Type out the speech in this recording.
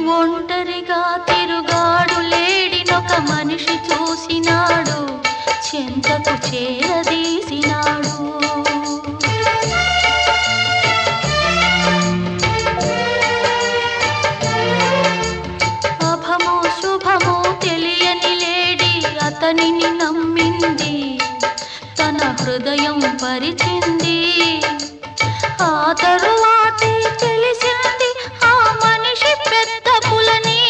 ఒంటరిగా తిరుగాడు లేడినొక మనిషి చూసినాడు, చెంతకు చేరదీసినాడు. అభమో శుభమో తెలియని లేడి అతనిని నమ్మింది, తన హృదయం పరిచింది. ఆ తరువాతే తెలిసింది ఆ మనిషి పెద్ద పులని.